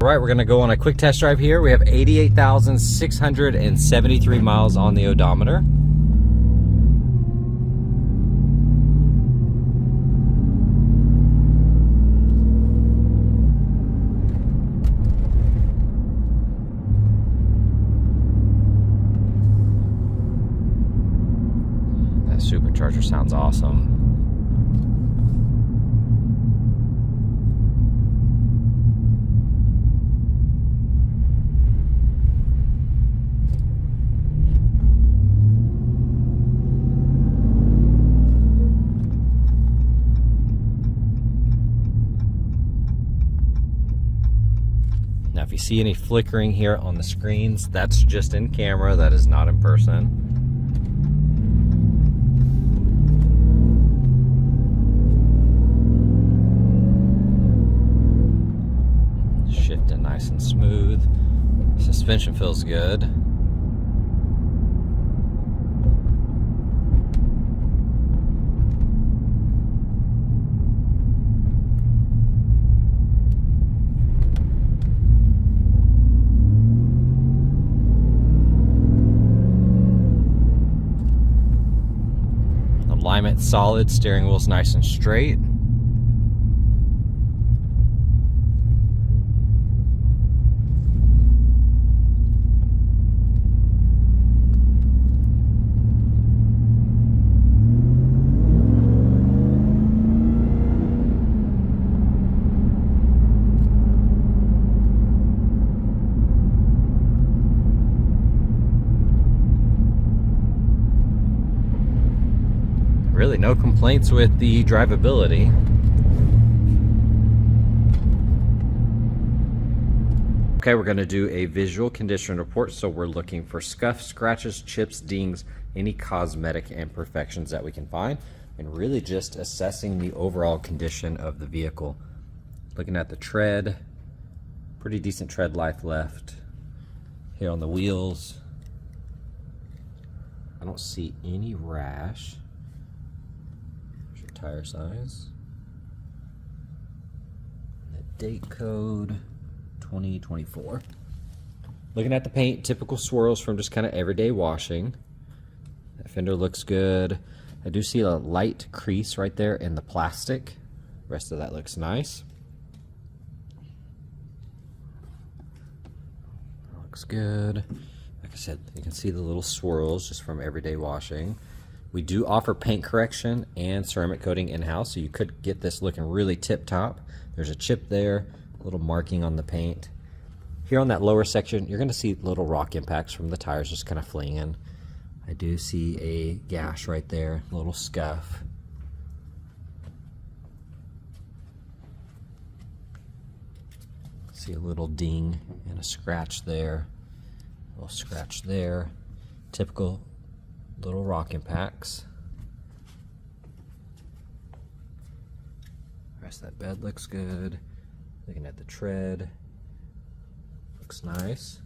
All right, we're gonna go on a quick test drive here. We have 88,673 miles on the odometer. That supercharger sounds awesome. Now, if you see any flickering here on the screens, that's just in camera, that is not in person. Shifting nice and smooth. Suspension feels good. Alignment solid, steering wheel's nice and straight. Really no complaints with the drivability. Okay, we're going to do a visual condition report. So we're looking for scuffs, scratches, chips, dings, any cosmetic imperfections that we can find, and really just assessing the overall condition of the vehicle. Looking at the tread, pretty decent tread life left. Here on the wheels, I don't see any rash. Tire size, the date code 2024. Looking at the paint, typical swirls from just kind of everyday washing. That fender looks good. I do see a light crease right there in the plastic. The rest of that looks nice. Looks good. Like I said, you can see the little swirls just from everyday washing. We do offer paint correction and ceramic coating in-house, so you could get this looking really tip-top. There's a chip there, a little marking on the paint. Here on that lower section, you're gonna see little rock impacts from the tires just kind of flinging. I do see a gash right there, a little scuff. See a little ding and a scratch there, a little scratch there. Typical little rock impacts. The rest of that bed looks good. Looking at the tread, looks nice.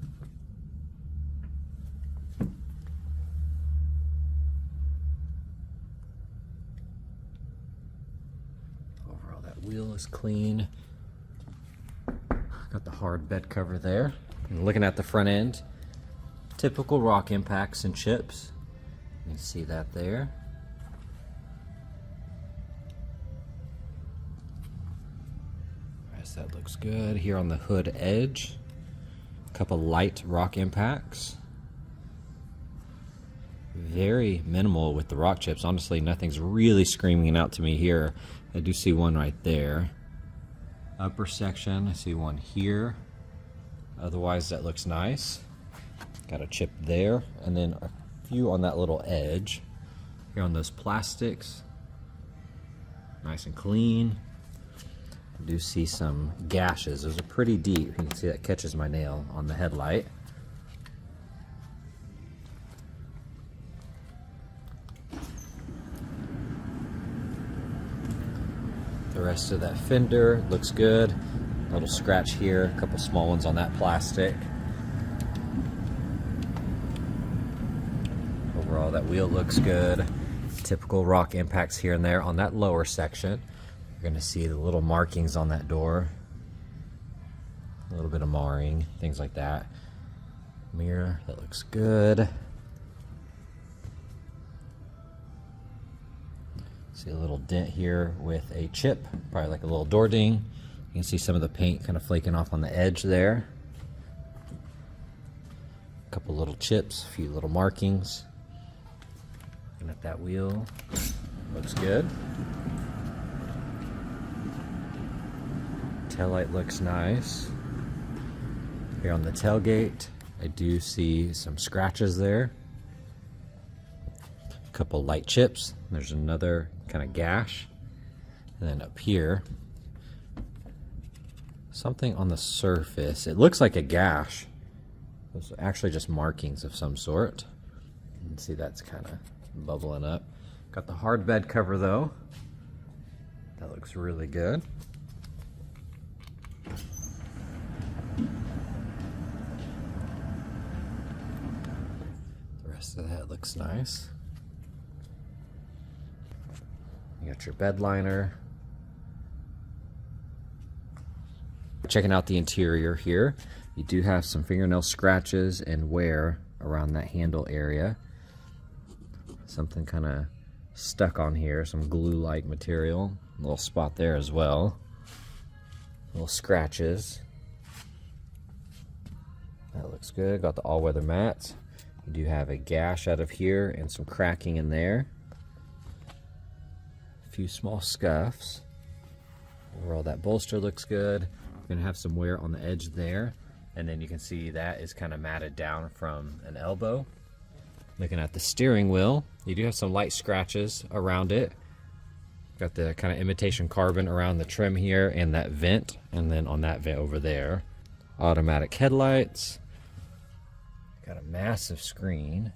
Overall, that wheel is clean. Got the hard bed cover there. And looking at the front end, typical rock impacts and chips. You can see that there. Rest that looks good. Here on the hood edge, a couple light rock impacts. Very minimal with the rock chips. Honestly, nothing's really screaming out to me here. I do see one right there. Upper section, I see one here. Otherwise, that looks nice. Got a chip there, and then a few on that little edge. Here on those plastics, nice and clean. I do see some gashes. Those are pretty deep. You can see that catches my nail on the headlight. The rest of that fender looks good. A little scratch here, a couple small ones on that plastic. Overall, that wheel looks good. Typical rock impacts here and there on that lower section. You're going to see the little markings on that door. A little little bit of marring, things like that. Mirror, that looks good. See a little dent here with a chip, probably like a little door ding. You can see some of the paint kind of flaking off on the edge there. A couple little chips, a few little markings. Looking at that wheel, looks good. Taillight looks nice. Here on the tailgate, I do see some scratches there. A couple light chips. There's another kind of gash. And then up here, something on the surface. It looks like a gash. Those are actually just markings of some sort. You can see that's kind of bubbling up. Got the hard bed cover though. That looks really good. The rest of that looks nice. You got your bed liner. Checking out the interior here. You do have some fingernail scratches and wear around that handle area. Something kind of stuck on here, some glue-like material. A little spot there as well. Little scratches. That looks good. Got the all-weather mats. You do have a gash out of here and some cracking in there. A few small scuffs. Overall, that bolster looks good. You're gonna have some wear on the edge there. And then you can see that is kind of matted down from an elbow. Looking at the steering wheel, you do have some light scratches around it. Got the kind of imitation carbon around the trim here and that vent, and then on that vent over there. Automatic headlights. Got a massive screen.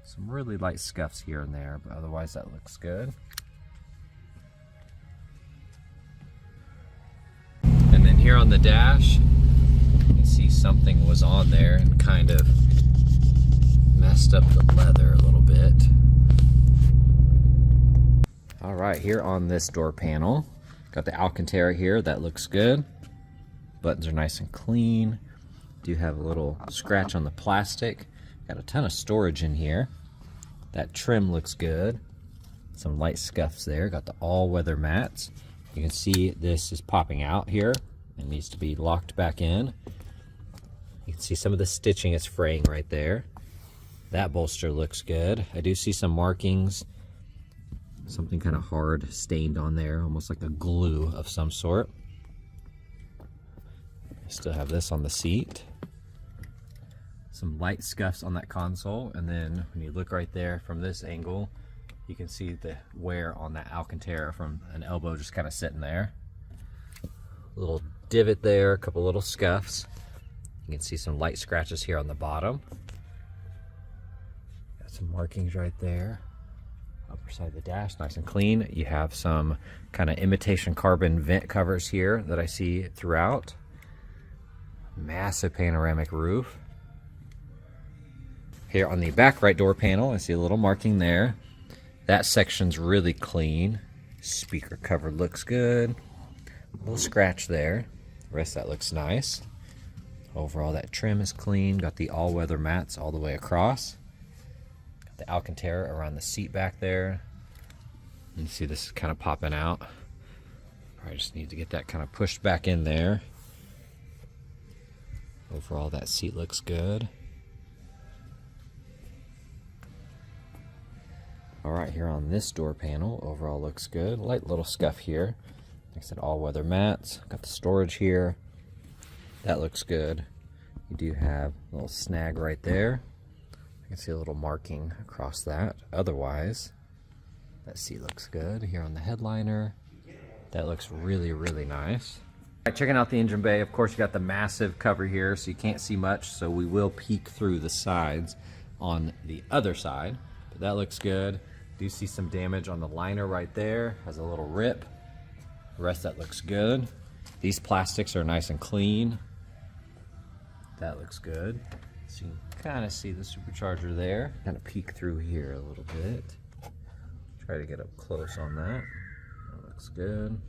Some really light scuffs here and there, but otherwise that looks good. And then here on the dash, you can see something was on there and kind of messed up the leather a little bit. All right, here on this door panel, got the Alcantara here. That looks good. Buttons are nice and clean. Do have a little scratch on the plastic. Got a ton of storage in here. That trim looks good. Some light scuffs there. Got the all-weather mats. You can see this is popping out here. It needs to be locked back in. You can see some of the stitching is fraying right there. That bolster looks good. I do see some markings. Something kind of hard stained on there, almost like a glue of some sort. I still have this on the seat. Some light scuffs on that console, and then when you look right there from this angle, you can see the wear on that Alcantara from an elbow just kind of sitting there. A little divot there, a couple little scuffs. You can see some light scratches here on the bottom. Got some markings right there. Upper side of the dash, nice and clean. You have some kind of imitation carbon vent covers here that I see throughout. Massive panoramic roof. Here on the back right door panel, I see a little marking there. That section's really clean. Speaker cover looks good. A little scratch there. The rest of that looks nice. Overall, that trim is clean. Got the all-weather mats all the way across. Got the Alcantara around the seat back there. You see this is kind of popping out. Probably just need to get that kind of pushed back in there. Overall, that seat looks good. Alright, here on this door panel, overall looks good. Light little scuff here. Like I said, all-weather mats. Got the storage here. That looks good. You do have a little snag right there. I can see a little marking across that. Otherwise, that seat looks good. Here on the headliner, that looks really, really nice. All right, checking out the engine bay. Of course, you got the massive cover here, so you can't see much, so we will peek through the sides on the other side. But that looks good. Do see some damage on the liner right there. Has a little rip. The rest of that looks good. These plastics are nice and clean. That looks good. So you can kind of see the supercharger there. Kind of peek through here a little bit. Try to get up close on that. That looks good.